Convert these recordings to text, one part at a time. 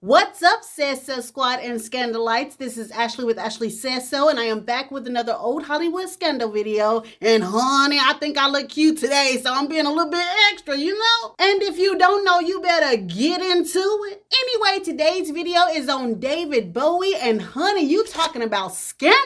What's up, Says So Squad and Scandalites? This is Ashley with Ashley Says So, and I am back with another old Hollywood scandal video. And honey, I think I look cute today, so I'm being a little bit extra, you know? And if you don't know, you better get into it. Anyway, today's video is on David Bowie, and honey, you talking about scandalous?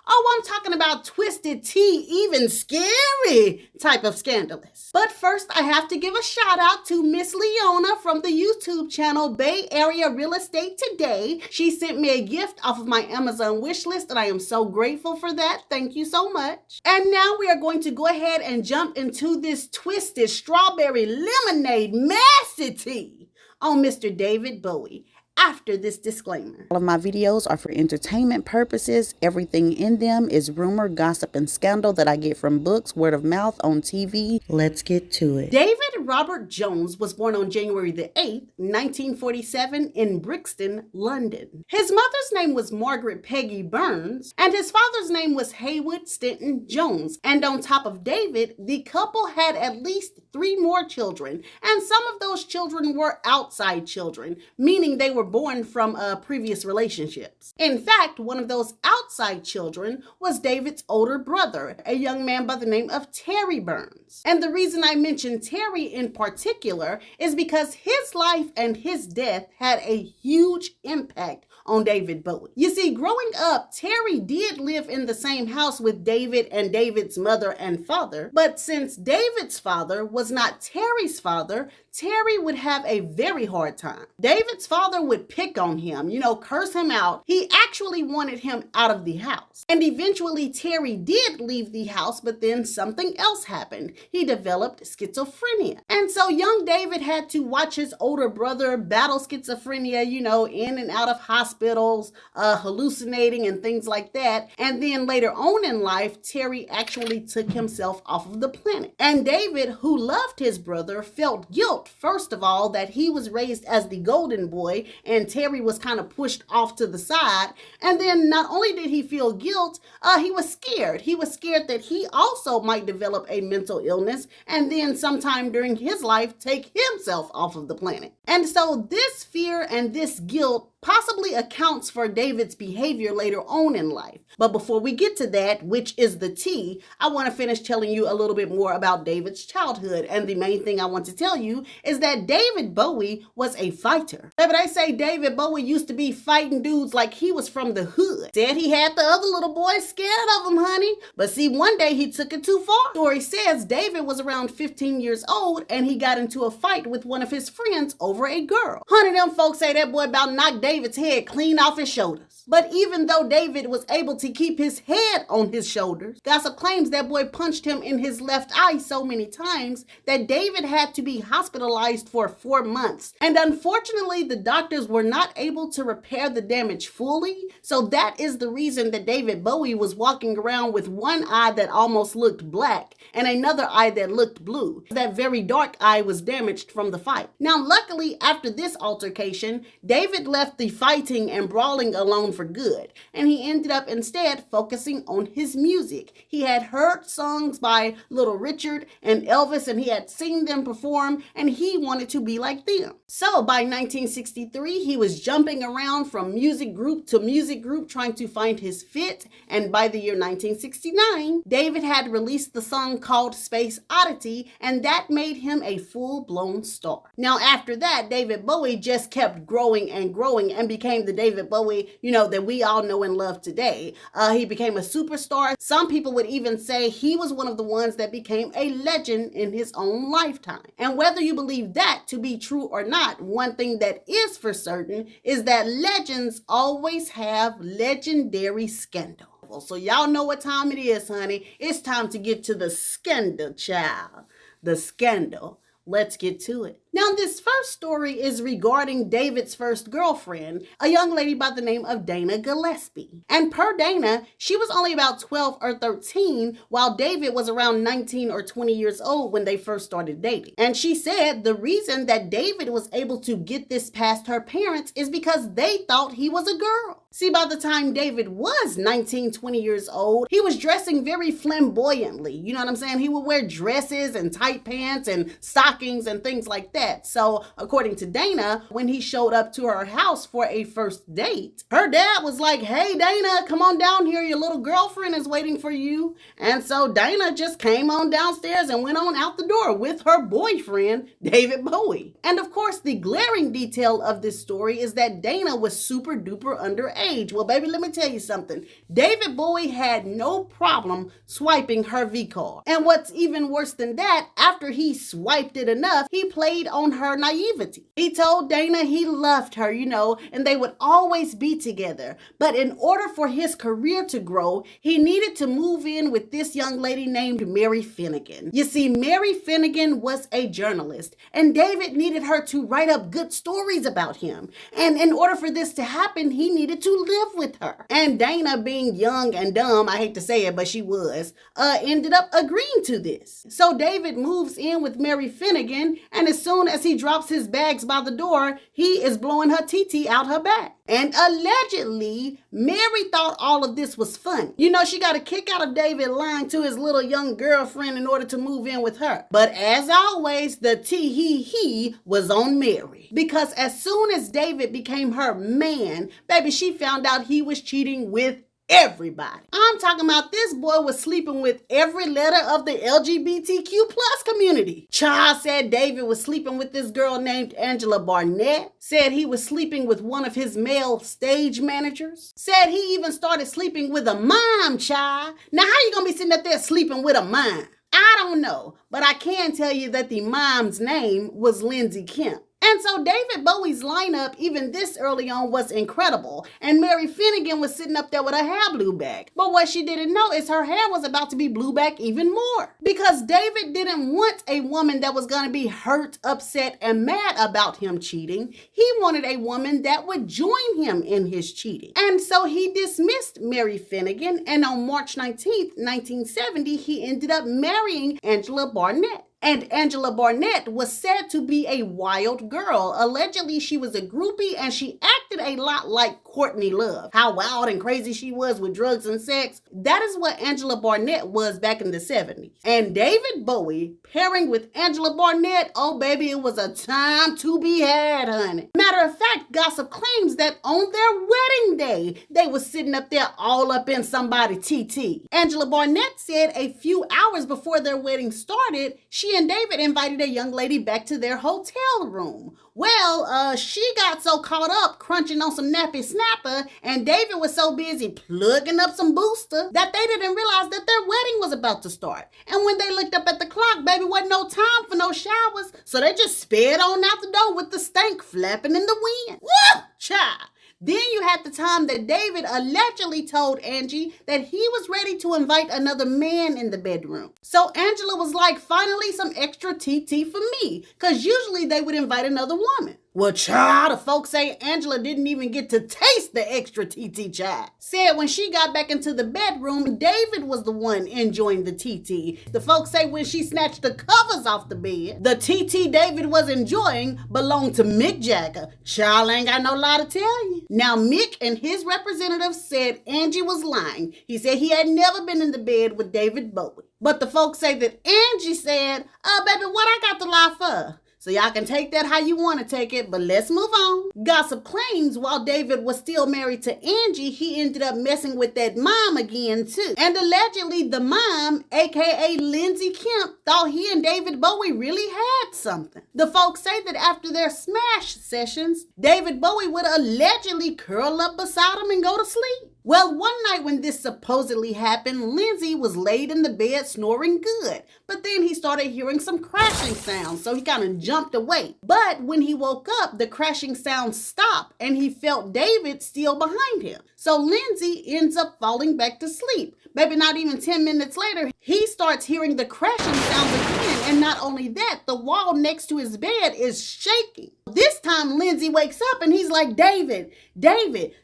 Oh, I'm talking about twisted tea, even scary type of scandalous. But first, I have to give a shout out to Miss Leona from the YouTube channel Bay Area Real Estate Today. She sent me a gift off of my Amazon wish list, and I am so grateful for that. Thank you so much. And now we are going to go ahead and jump into this twisted strawberry lemonade messy tea on Mr. David Bowie. After this disclaimer. All of my videos are for entertainment purposes. Everything in them is rumor, gossip, and scandal that I get from books, word of mouth, on TV. Let's get to it. David Robert Jones was born on January the 8th, 1947 in Brixton, London. His mother's name was Margaret Peggy Burns, and his father's name was Haywood Stanton Jones. And on top of David, the couple had at least 3 more children, and some of those children were outside children, meaning they were born from previous relationships. In fact, one of those outside children was David's older brother, a young man by the name of Terry Burns. And the reason I mention Terry in particular is because his life and his death had a huge impact on David Bowie. You see, growing up, Terry did live in the same house with David and David's mother and father, but since David's father was not Terry's father, Terry would have a very hard time. David's father would pick on him, curse him out. He actually wanted him out of the house. And eventually Terry did leave the house, but then something else happened. He developed schizophrenia. And so young David had to watch his older brother battle schizophrenia, in and out of hospitals, hallucinating and things like that. And then later on in life, Terry actually took himself off of the planet. And David, who loved his brother, felt guilt. First of all, that he was raised as the golden boy and Terry was kind of pushed off to the side. And then not only did he feel guilt, he was scared. He was scared that he also might develop a mental illness and then sometime during his life take himself off of the planet. And so this fear and this guilt possibly accounts for David's behavior later on in life. But before we get to that, which is the tea, I want to finish telling you a little bit more about David's childhood. And the main thing I want to tell you is that David Bowie was a fighter. But they say David Bowie used to be fighting dudes like he was from the hood. Said he had the other little boys scared of him, honey. But see, one day he took it too far. Story says David was around 15 years old and he got into a fight with one of his friends over a girl. Honey, them folks say that boy about knocked David's head clean off his shoulders. But even though David was able to keep his head on his shoulders, gossip claims that boy punched him in his left eye so many times that David had to be hospitalized for 4 months. And unfortunately, the doctors were not able to repair the damage fully. So that is the reason that David Bowie was walking around with one eye that almost looked black and another eye that looked blue. That very dark eye was damaged from the fight. Now, luckily, after this altercation, David left the fighting and brawling alone for good, and he ended up instead focusing on his music. He had heard songs by Little Richard and Elvis, and he had seen them perform, and he wanted to be like them. So by 1963, he was jumping around from music group to music group trying to find his fit, and by the year 1969, David had released the song called Space Oddity, and that made him a full-blown star. Now after that, David Bowie just kept growing and became the David Bowie, that we all know and love today. He became a superstar. Some people would even say he was one of the ones that became a legend in his own lifetime. And whether you believe that to be true or not, one thing that is for certain is that legends always have legendary scandal. So y'all know what time it is, honey. It's time to get to the scandal, child. The scandal. Let's get to it. Now, this first story is regarding David's first girlfriend, a young lady by the name of Dana Gillespie. And per Dana, she was only about 12 or 13, while David was around 19 or 20 years old when they first started dating. And she said the reason that David was able to get this past her parents is because they thought he was a girl. See, by the time David was 19, 20 years old, he was dressing very flamboyantly. You know what I'm saying? He would wear dresses and tight pants and stockings and things like that. dad. So according to Dana, when he showed up to her house for a first date, her dad was like, "Hey Dana, come on down here. Your little girlfriend is waiting for you." And so Dana just came on downstairs and went on out the door with her boyfriend, David Bowie. And of course, the glaring detail of this story is that Dana was super duper underage. Well, baby, let me tell you something. David Bowie had no problem swiping her V card. And what's even worse than that, after he swiped it enough, he played on her naivety. He told Dana he loved her, and they would always be together. But in order for his career to grow, he needed to move in with this young lady named Mary Finnegan. You see, Mary Finnegan was a journalist, and David needed her to write up good stories about him. And in order for this to happen, he needed to live with her. And Dana, being young and dumb, I hate to say it, but she was, ended up agreeing to this. So David moves in with Mary Finnegan, and as soon as he drops his bags by the door, he is blowing her TT out her back. And allegedly, Mary thought all of this was fun. She got a kick out of David lying to his little young girlfriend in order to move in with her. But as always, the tee-hee-hee was on Mary. Because as soon as David became her man, baby, she found out he was cheating with everybody. I'm talking about this boy was sleeping with every letter of the LGBTQ plus community. Child said David was sleeping with this girl named Angela Barnett. Said he was sleeping with one of his male stage managers. Said he even started sleeping with a mime, child. Now, how you gonna be sitting up there sleeping with a mime? I don't know, but I can tell you that the mime's name was Lindsay Kemp. And so David Bowie's lineup, even this early on, was incredible. And Mary Finnegan was sitting up there with her hair blew back. But what she didn't know is her hair was about to be blew back even more. Because David didn't want a woman that was going to be hurt, upset, and mad about him cheating. He wanted a woman that would join him in his cheating. And so he dismissed Mary Finnegan. And on March 19th, 1970, he ended up marrying Angela Barnett. And Angela Barnett was said to be a wild girl. Allegedly, she was a groupie and she acted a lot like Courtney Love. How wild and crazy she was with drugs and sex. That is what Angela Barnett was back in the 70s. And David Bowie pairing with Angela Barnett, oh baby, it was a time to be had, honey. Matter of fact, gossip claims that on their wedding day, they were sitting up there all up in somebody's TT. Angela Barnett said a few hours before their wedding started, she and David invited a young lady back to their hotel room. Well, she got so caught up crunching on some nappy snapper and David was so busy plugging up some booster that they didn't realize that their wedding was about to start. And when they looked up at the clock, baby, wasn't no time for no showers. So they just sped on out the door with the stank flapping in the wind. Woo! Child. Then you had the time that David allegedly told Angie that he was ready to invite another man in the bedroom. So Angela was like, finally some extra TT for me, because usually they would invite another woman. Well, child, the folks say Angela didn't even get to taste the extra TT, child. Said when she got back into the bedroom, David was the one enjoying the TT. The folks say when she snatched the covers off the bed, the TT David was enjoying belonged to Mick Jagger. Child, ain't got no lie to tell you. Now, Mick and his representative said Angie was lying. He said he had never been in the bed with David Bowie. But the folks say that Angie said, baby, what I got to lie for? So y'all can take that how you want to take it, but let's move on. Gossip claims while David was still married to Angie, he ended up messing with that mom again too. And allegedly the mom, aka Lindsay Kemp, thought he and David Bowie really had something. The folks say that after their smash sessions, David Bowie would allegedly curl up beside him and go to sleep. Well, one night when this supposedly happened, Lindsay was laid in the bed snoring good. But then he started hearing some crashing sounds, so he kind of jumped awake. But when he woke up, the crashing sounds stopped and he felt David still behind him. So Lindsay ends up falling back to sleep. Maybe not even 10 minutes later, he starts hearing the crashing sounds again. And not only that, the wall next to his bed is shaking. This time, Lindsay wakes up and he's like, David,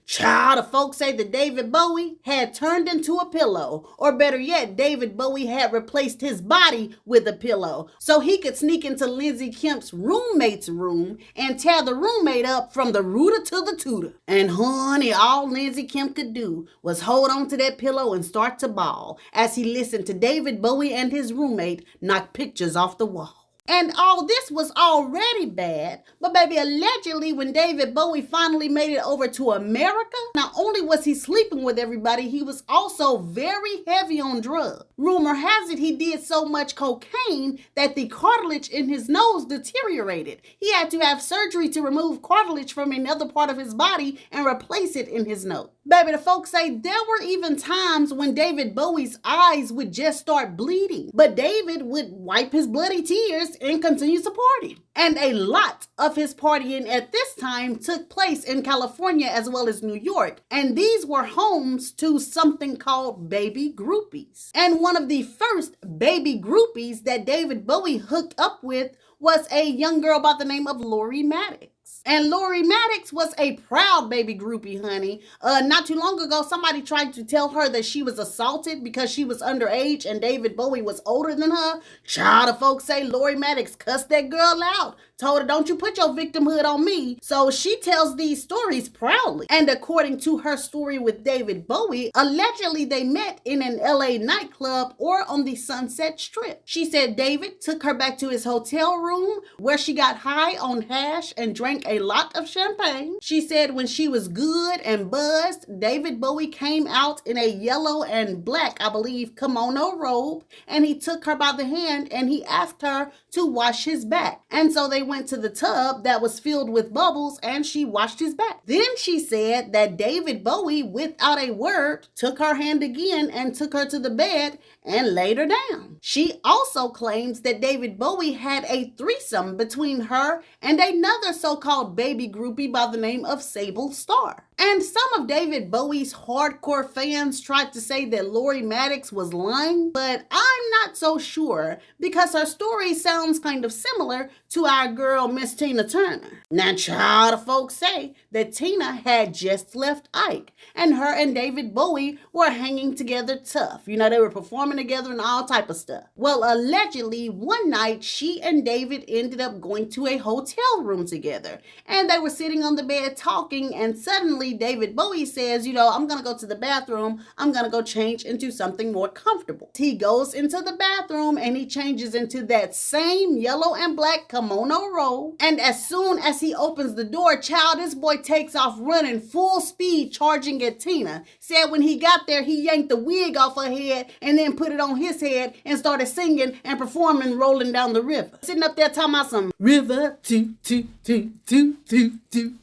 child, the folks say that David Bowie had turned into a pillow. Or better yet, David Bowie had replaced his body with a pillow. So he could sneak into Lindsay Kemp's roommate's room and tear the roommate up from the rooter to the tutor. And honey, all Lindsay Kemp could do was hold on to that pillow and start to bawl as he listened to David Bowie and his roommate knock pictures off the wall. And all this was already bad, but baby, allegedly when David Bowie finally made it over to America, not only was he sleeping with everybody, he was also very heavy on drugs. Rumor has it he did so much cocaine that the cartilage in his nose deteriorated. He had to have surgery to remove cartilage from another part of his body and replace it in his nose. Baby, the folks say there were even times when David Bowie's eyes would just start bleeding, but David would wipe his bloody tears and continue to party. And a lot of his partying at this time took place in California as well as New York, and these were homes to something called baby groupies. And one of the first baby groupies that David Bowie hooked up with was a young girl by the name of Lori Maddox. And Lori Maddox was a proud baby groupie, honey. Not too long ago, somebody tried to tell her that she was assaulted because she was underage and David Bowie was older than her. Child, the folks say Lori Maddox cussed that girl out. Told her, don't you put your victimhood on me. So she tells these stories proudly. And according to her story with David Bowie, allegedly they met in an LA nightclub or on the Sunset Strip. She said David took her back to his hotel room where she got high on hash and drank a lot of champagne. She said when she was good and buzzed, David Bowie came out in a yellow and black, I believe, kimono robe, and he took her by the hand and he asked her to wash his back. And so they went to the tub that was filled with bubbles and she washed his back. Then she said that David Bowie, without a word, took her hand again and took her to the bed and laid her down. She also claims that David Bowie had a threesome between her and another so-called baby groupie by the name of Sable Starr. And some of David Bowie's hardcore fans tried to say that Lori Maddox was lying, but I'm not so sure because her story sounds kind of similar to our girl Miss Tina Turner. Now, child, the folks say that Tina had just left Ike and her and David Bowie were hanging together tough. You know, they were performing together and all type of stuff. Well, allegedly, one night she and David ended up going to a hotel room together and they were sitting on the bed talking, and suddenly David Bowie says, you know, I'm going to go to the bathroom. I'm going to go change into something more comfortable. He goes into the bathroom and he changes into that same yellow and black kimono robe. And as soon as he opens the door, child, this boy takes off running full speed, charging at Tina. Said when he got there, he yanked the wig off her head and then put it on his head and started singing and performing Rolling Down the River. Sitting up there talking about some river, toot, toot, toot, toot, toot, toot.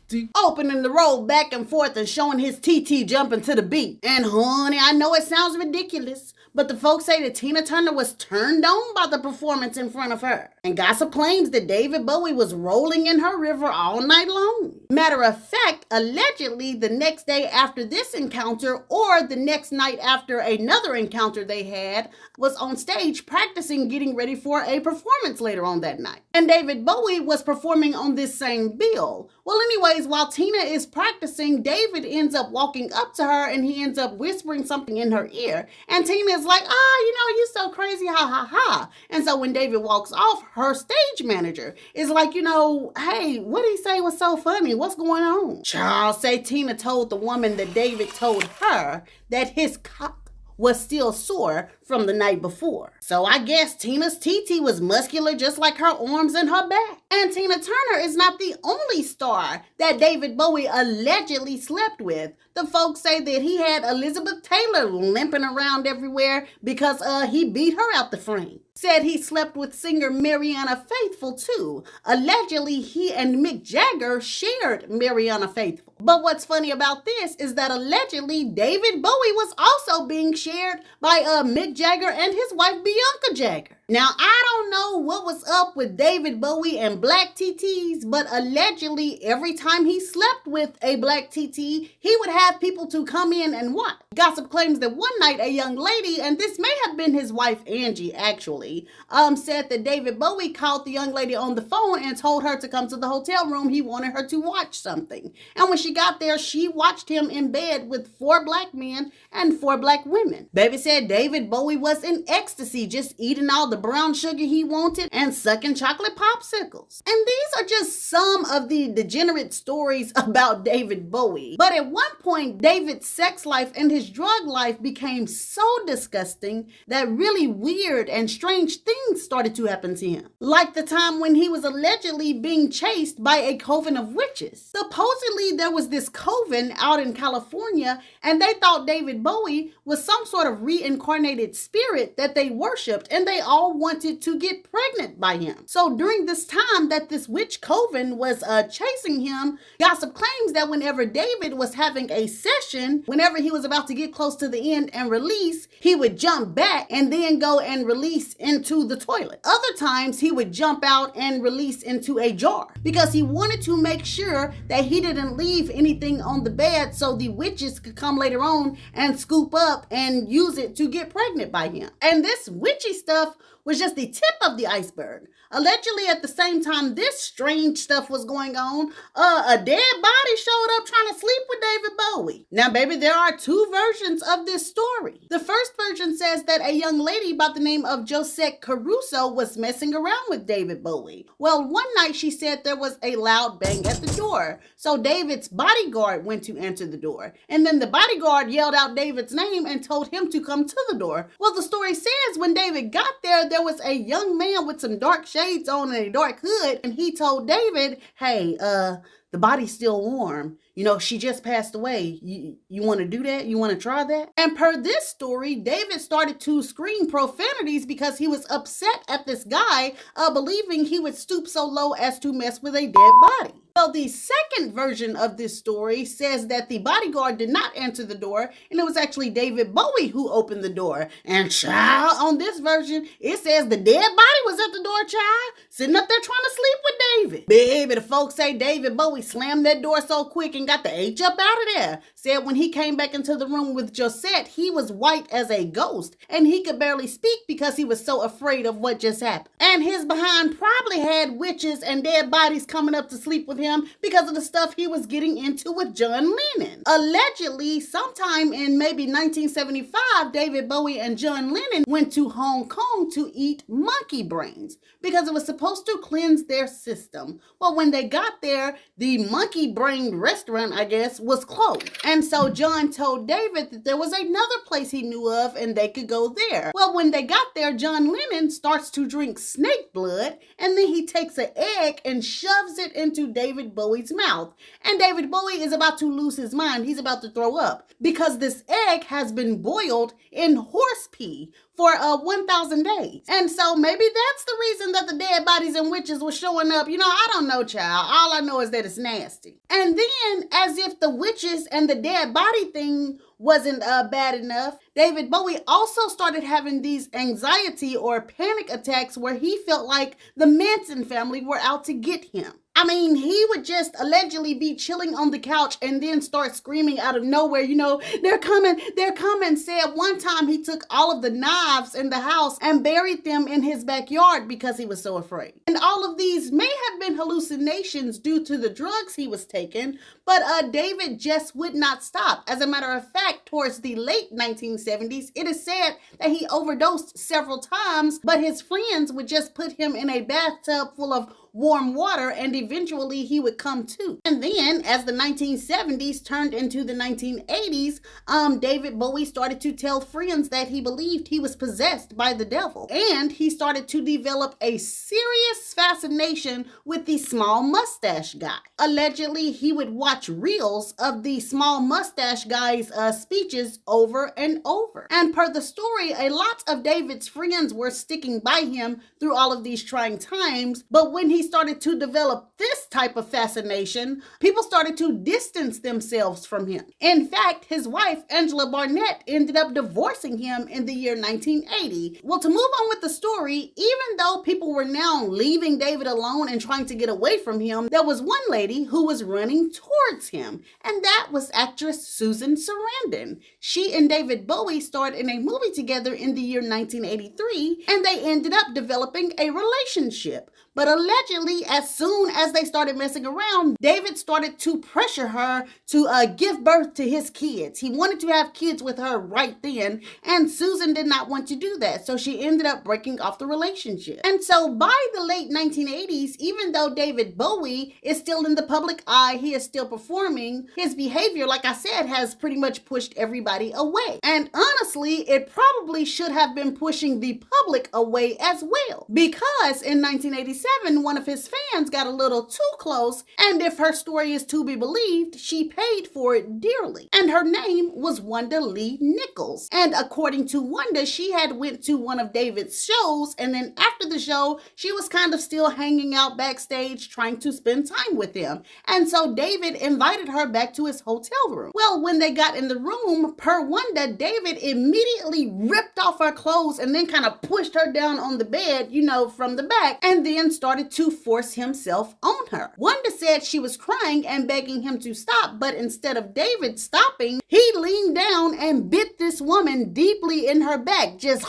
Opening the robe back and forth and showing his TT jumping to the beat. And honey, I know it sounds ridiculous, but the folks say that Tina Turner was turned on by the performance in front of her. And gossip claims that David Bowie was rolling in her river all night long. Matter of fact, allegedly the next day after this encounter or the next night after another encounter they had was on stage practicing getting ready for a performance later on that night. And David Bowie was performing on this same bill. Well, anyways, while Tina is practicing, David ends up walking up to her and he ends up whispering something in her ear. And Tina is like, you're so crazy, ha ha ha. And so when David walks off, her stage manager is like, hey, what did he say was so funny? What's going on? Charles say Tina told the woman that David told her that his cock was still sore from the night before. So I guess Tina's TT was muscular just like her arms and her back. And Tina Turner is not the only star that David Bowie allegedly slept with. The folks say that he had Elizabeth Taylor limping around everywhere because he beat her out the frame. Said he slept with singer Mariana Faithfull too. Allegedly, he and Mick Jagger shared Mariana Faithfull. But what's funny about this is that allegedly David Bowie was also being shared by Mick Jagger and his wife Bianca Jagger. Now, I don't know what was up with David Bowie and black TTs, but allegedly every time he slept with a black TT, he would have people to come in and watch. Gossip claims that one night a young lady, and this may have been his wife Angie actually, said that David Bowie called the young lady on the phone and told her to come to the hotel room. He wanted her to watch something. And when she got there, she watched him in bed with 4 black men and 4 black women. Baby said David Bowie was in ecstasy, just eating all the brown sugar he wanted and sucking chocolate popsicles. And these are just some of the degenerate stories about David Bowie. But at one point, David's sex life and his drug life became so disgusting that really weird and strange strange things started to happen to him. Like the time when he was allegedly being chased by a coven of witches. Supposedly there was this coven out in California, and they thought David Bowie was some sort of reincarnated spirit that they worshipped, and they all wanted to get pregnant by him. So during this time that this witch coven was chasing him, gossip claims that whenever David was having a session, whenever he was about to get close to the end and release, he would jump back and then go and release into the toilet. Other times he would jump out and release into a jar because he wanted to make sure that he didn't leave anything on the bed so the witches could come later on and scoop up and use it to get pregnant by him. And this witchy stuff was just the tip of the iceberg. Allegedly, at the same time this strange stuff was going on, a dead body showed up trying to sleep with David Bowie. Now, baby, there are two versions of this story. The first version says that a young lady by the name of Josette Caruso was messing around with David Bowie. Well, one night she said there was a loud bang at the door. So David's bodyguard went to answer the door. And then the bodyguard yelled out David's name and told him to come to the door. Well, the story says when David got there was a young man with some dark shades on and a dark hood, and he told David, hey, the body's still warm. You know, she just passed away. You want to do that? You want to try that? And per this story, David started to scream profanities because he was upset at this guy, believing he would stoop so low as to mess with a dead body. Well, the second version of this story says that the bodyguard did not answer the door, and it was actually David Bowie who opened the door. And child, on this version, it says the dead body was at the door, child, sitting up there trying to sleep with David. Baby, the folks say David Bowie slammed that door so quick and got the H up out of there. Said when he came back into the room with Josette, he was white as a ghost, and he could barely speak because he was so afraid of what just happened. And his behind probably had witches and dead bodies coming up to sleep with him because of the stuff he was getting into with John Lennon. Allegedly, sometime in maybe 1975, David Bowie and John Lennon went to Hong Kong to eat monkey brains because it was supposed to cleanse their system. Well, when they got there, the monkey brain restaurant, I guess, was closed. And so John told David that there was another place he knew of and they could go there. Well, when they got there, John Lennon starts to drink snake blood, and then he takes an egg and shoves it into David Bowie's mouth. And David Bowie is about to lose his mind. He's about to throw up because this egg has been boiled in horse pee for 1,000 days. And so maybe that's the reason that the dead bodies and witches were showing up. You know, I don't know, child. All I know is that it's nasty. And then, as if the witches and the dead body thing wasn't bad enough, David Bowie also started having these anxiety or panic attacks where he felt like the Manson family were out to get him. I mean, he would just allegedly be chilling on the couch and then start screaming out of nowhere, you know, they're coming. Said one time he took all of the knives in the house and buried them in his backyard because he was so afraid. And all of these may have been hallucinations due to the drugs he was taking, but David just would not stop. As a matter of fact, towards the late 1970s, it is said that he overdosed several times, but his friends would just put him in a bathtub full of warm water and eventually he would come to. And then as the 1970s turned into the 1980s, David Bowie started to tell friends that he believed he was possessed by the devil. And he started to develop a serious fascination with the small mustache guy. Allegedly, he would watch reels of the small mustache guy's speeches over and over. And per the story, a lot of David's friends were sticking by him through all of these trying times, but when he started to develop this type of fascination, people started to distance themselves from him. In fact, his wife, Angela Barnett, ended up divorcing him in the year 1980. Well, to move on with the story, even though people were now leaving David alone and trying to get away from him, there was one lady who was running towards him, and that was actress Susan Sarandon. She and David Bowie starred in a movie together in the year 1983, and they ended up developing a relationship. But allegedly, as soon as they started started messing around, David started to pressure her to give birth to his kids. He wanted to have kids with her right then, and Susan did not want to do that, so she ended up breaking off the relationship. And so by the late 1980s, even though David Bowie is still in the public eye, he is still performing, his behavior, like I said, has pretty much pushed everybody away. And honestly, it probably should have been pushing the public away as well, because in 1987, one of his fans got a little too close, and if her story is to be believed, she paid for it dearly. And her name was Wanda Lee Nichols. And according to Wanda, she had went to one of David's shows, and then after the show, she was kind of still hanging out backstage trying to spend time with him. And so David invited her back to his hotel room. Well, when they got in the room, per Wanda, David immediately ripped off her clothes and then kind of pushed her down on the bed, from the back, and then started to force himself on her. Wanda said she was crying and begging him to stop, but instead of David stopping, he leaned down and bit this woman deeply in her back, just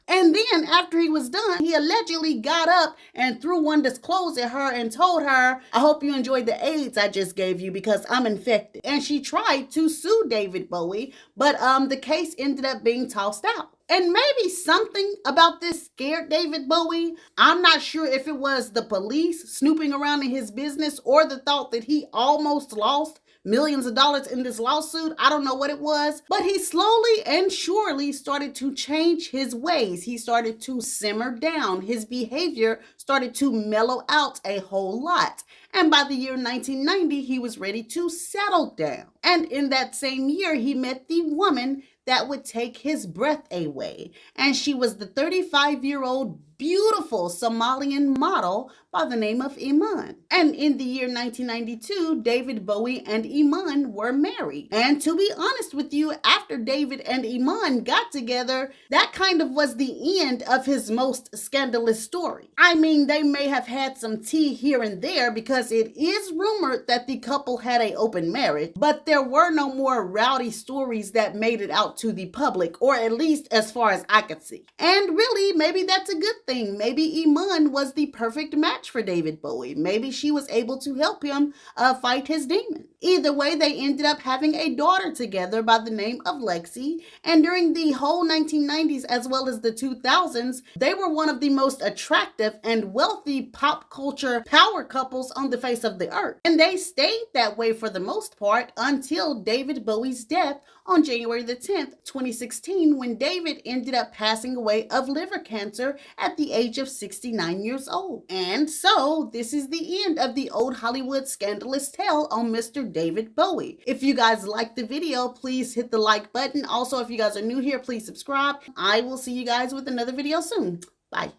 and then after he was done, he allegedly got up and threw Wanda's clothes at her and told her, "I hope you enjoyed the AIDS I just gave you because I'm infected." And she tried to sue David Bowie, but the case ended up being tossed out. And maybe something about this scared David Bowie. I'm not sure if it was the police snooping around in his business or the thought that he almost lost millions of dollars in this lawsuit. I don't know what it was, but he slowly and surely started to change his ways. He started to simmer down. His behavior started to mellow out a whole lot. And by the year 1990, he was ready to settle down. And in that same year, he met the woman that would take his breath away. And she was the 35-year-old beautiful Somalian model by the name of Iman. And in the year 1992, David Bowie and Iman were married. And to be honest with you, after David and Iman got together, that kind of was the end of his most scandalous story. I mean, they may have had some tea here and there because it is rumored that the couple had an open marriage, but there were no more rowdy stories that made it out to the public, or at least as far as I could see. And really, maybe that's a good thing. Maybe Iman was the perfect match for David Bowie. Maybe she was able to help him fight his demon. Either way, they ended up having a daughter together by the name of Lexi. And during the whole 1990s as well as the 2000s, they were one of the most attractive and wealthy pop culture power couples on the face of the earth. And they stayed that way for the most part until David Bowie's death on January the 10th, 2016, when David ended up passing away of liver cancer at the age of 69 years old. And so this is the end of the old Hollywood scandalous tale on Mr. David Bowie. If you guys liked the video, please hit the like button. Also, if you guys are new here, please subscribe. I will see you guys with another video soon. Bye.